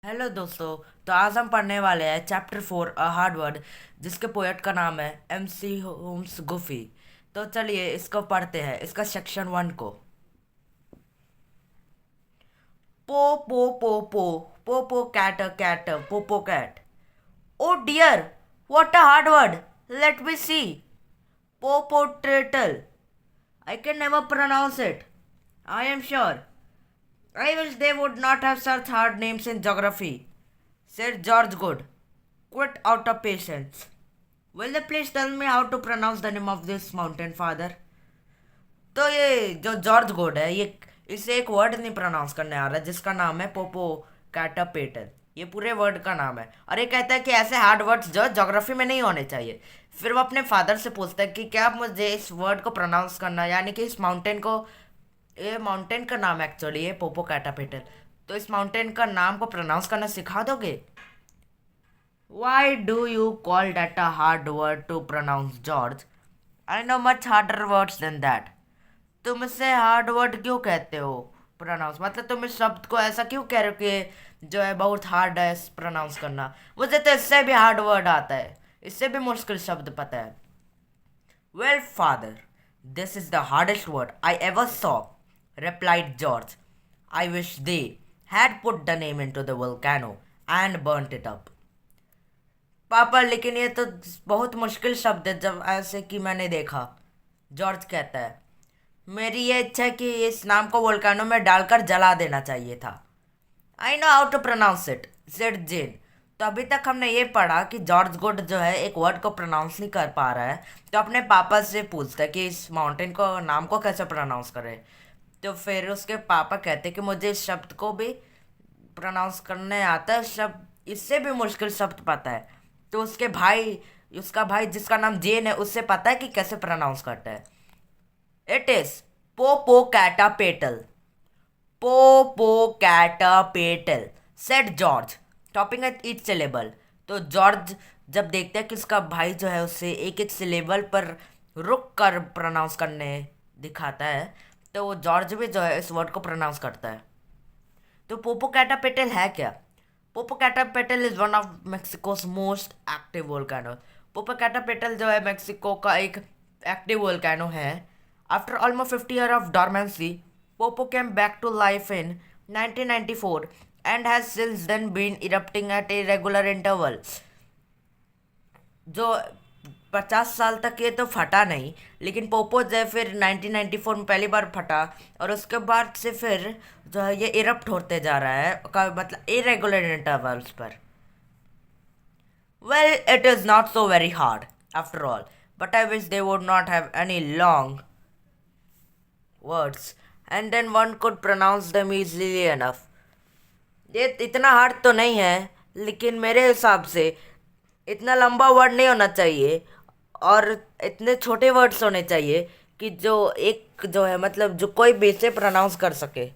Hello दोस्तों। तो आज हम पढ़ने वाले हैं चैप्टर 4 अ हार्ड वर्ड, जिसके पोएट का नाम है MC होम्स गुफी। तो चलिए इसको पढ़ते हैं, इसका सेक्शन 1 को। पो पो पो पो पो po cat po po cat. Oh dear, what a hard word. Let me see. Po po turtle. I can never pronounce it. I am sure. I wish they would not have such hard names in geography, said George Good, quite out of patience. Will you please tell me how to pronounce the name of this mountain, father? तो ये जो George गोड है, ये इसे एक word नहीं pronounce करने आ रहा, जिसका नाम है पोपो कैटापेटल। ये पूरे वर्ड का नाम है, और ये कहता है कि ऐसे हार्ड वर्ड्स जो ज्योग्राफी में नहीं होने चाहिए। फिर वो अपने फादर से पूछता है कि क्या मुझे इस वर्ड को प्रोनाउंस करना, यानी कि इस माउंटेन को, ये माउंटेन का नाम एक्चुअली है पोपो कैटापेटल, तो इस माउंटेन का नाम को प्रोनाउंस करना सिखा दोगे? Why do you call that a hard word to pronounce, George? I know much harder words than that. तुम इसे हार्ड वर्ड क्यों कहते हो प्रोनाउंस? मतलब तुम इस शब्द को ऐसा क्यों कह रहे हो कि जो है बहुत हार्ड है प्रोनाउंस करना? मुझे तो इससे भी हार्ड वर्ड आता है, इससे भी मुश्किल शब्द पता है। Well, father, this is the hardest word I ever saw, replied George. I wish they had put the name into the volcano and burnt it up. पापा, लेकिन ये तो बहुत मुश्किल शब्द है जब ऐसे कि मैंने देखा। जॉर्ज कहता है, मेरी ये इच्छा है कि इस नाम को वोल्कानो में डालकर जला देना चाहिए था। I know how to pronounce it, said Jane. तो अभी तक हमने ये पढ़ा कि जॉर्ज गुड जो है एक वर्ड को प्रोनाउंस नहीं कर पा रहा है, तो अपने पापा से पूछता है कि इस माउंटेन को नाम को कैसे प्रोनाउंस करे। तो फिर उसके पापा कहते कि मुझे इस शब्द को भी प्रोनाउंस करने आता है, शब्द इससे भी मुश्किल शब्द पता है। तो उसका भाई जिसका नाम जेन है, उससे पता है कि कैसे प्रोनाउंस करता है। It is Popocatepetl, Popocatepetl, said George, topping at each syllable. तो जॉर्ज जब देखता है कि उसका भाई जो है उससे एक एक सिलेबल पर रुक कर प्रोनाउंस करने दिखाता है, तो वो जॉर्ज भी जो है इस वर्ड को प्रोनाउंस करता है। तो पोपोकैटापेटल है क्या? Popocatepetl is one of Mexico's most active volcano. Popocatepetl जो है मेक्सिको का एक एक्टिव वोल्केनो है। After almost 50 years of dormancy, Popo came back to life in 1994 and has since then been erupting at a regular interval. जो 50 साल तक ये तो फटा नहीं, लेकिन पोपो जो है फिर 1994 में पहली बार फटा, और उसके बाद से फिर जो है ये इरप्ट होते जा रहा है, का मतलब इरेगुलर इंटरवल्स पर। Well, it is not so very hard after all, but I wish they would not have any long words and then one could pronounce them easily enough. ये इतना हार्ड तो नहीं है, लेकिन मेरे हिसाब से इतना लंबा वर्ड नहीं होना चाहिए, और इतने छोटे वर्ड्स होने चाहिए कि जो एक जो है मतलब जो कोई भी इसे प्रोनाउंस कर सके।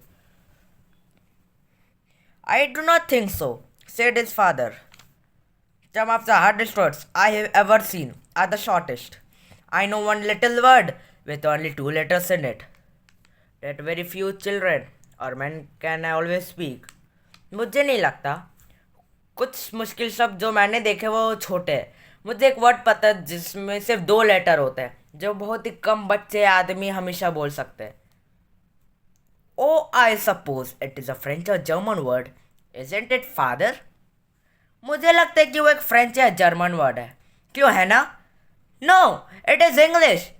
I do not think so, said his father. Some of the hardest words I have ever seen are the shortest. I know one little word with only 2 letters in it that very few children or men can always speak. मुझे नहीं लगता कुछ मुश्किल शब्द जो मैंने देखे वो छोटे हैं। मुझे एक वर्ड पता है जिसमें सिर्फ 2 लेटर होते हैं, जो बहुत ही कम बच्चे आदमी हमेशा बोल सकते हैं। Oh I suppose it is a French or German word, isn't it father? मुझे लगता है कि वो एक फ्रेंच या जर्मन वर्ड है, क्यों है ना? No, it is English,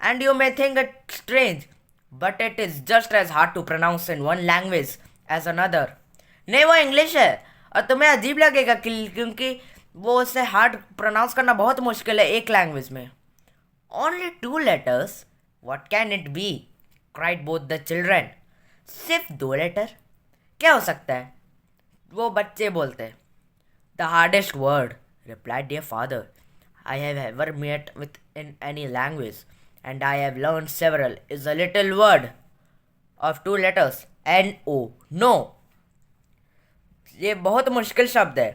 and you may think it strange, but it is just as hard to pronounce in one language as another. नहीं, वो इंग्लिश है, और तुम्हें अजीब लगेगा क्योंकि वो उसे हार्ड प्रोनाउंस करना बहुत मुश्किल है एक लैंग्वेज में। Only 2 letters? What can it be? Cried both the children. सिर्फ 2 लेटर क्या हो सकता है? वो बच्चे बोलते हैं। The hardest word, replied their father, I have ever met with in any language, and I have learned several, is a little word of 2 letters. N-O. No. ये बहुत मुश्किल शब्द है।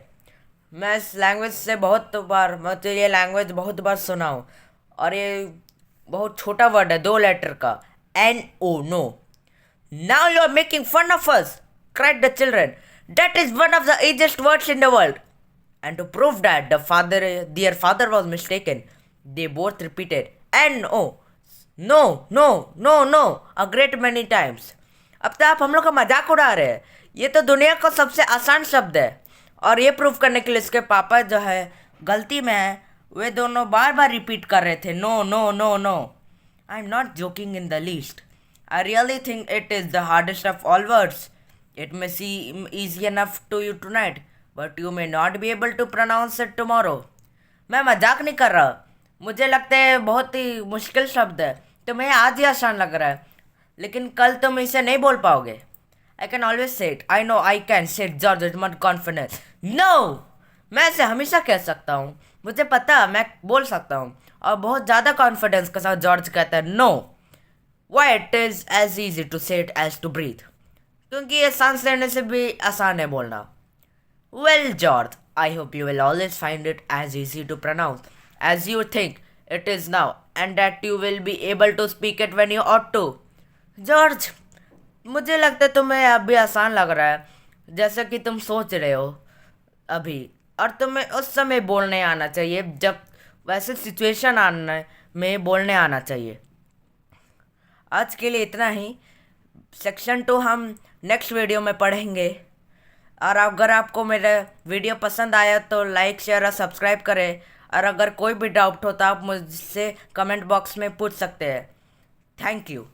मैं इस लैंग्वेज से बहुत बार, मतलब ये लैंग्वेज बहुत बार सुना हूँ, और ये बहुत छोटा वर्ड है 2 लेटर का। N-O. No. Now you are making fun of us, cried the children. That is one of the easiest words in the world. And to prove that their father was mistaken, they both repeated, and no, no, no, no, no, a great many times. अब तो आप हम लोग का मजाक उड़ा रहे हैं। ये तो दुनिया का सबसे आसान शब्द है। और ये प्रूव करने के लिए इसके पापा जो है गलती में है, वे दोनों बार बार रिपीट कर रहे थे, no no no no. I am not joking in the least. I really think it is the hardest of all words. It may seem easy enough to you tonight, but you may not be able to pronounce it tomorrow. मैं मजाक नहीं कर रहा। मुझे लगता है बहुत ही मुश्किल शब्द है, तुम्हें आज ही आसान लग रहा है, लेकिन कल तुम इसे नहीं बोल पाओगे। I can always say it. I know I can say it, George with much confidence. No! मैं इसे हमेशा कह सकता हूँ। मुझे पता है मैं बोल सकता हूँ। और बहुत ज़्यादा कॉन्फिडेंस के साथ जॉर्ज कहता है no. Why it is as easy to say it as to breathe. क्योंकि ये सांस लेने से भी आसान है बोलना। Well, George, I hope you will always find it as easy to pronounce as you think it is now, and that you will be able to speak it when you ought to. George, मुझे लगता है तुम्हें अब भी आसान लग रहा है, जैसा कि तुम सोच रहे हो अभी, और तुम्हें उस समय बोलने आना चाहिए जब वैसे सिचुएशन आना में बोलने आना चाहिए। आज के लिए इतना ही। सेक्शन 2 हम नेक्स्ट वीडियो में पढ़ेंगे। और अगर आपको मेरा वीडियो पसंद आया तो लाइक शेयर और सब्सक्राइब करें। और अगर कोई भी डाउट हो तो आप मुझसे कमेंट बॉक्स में पूछ सकते हैं। Thank you.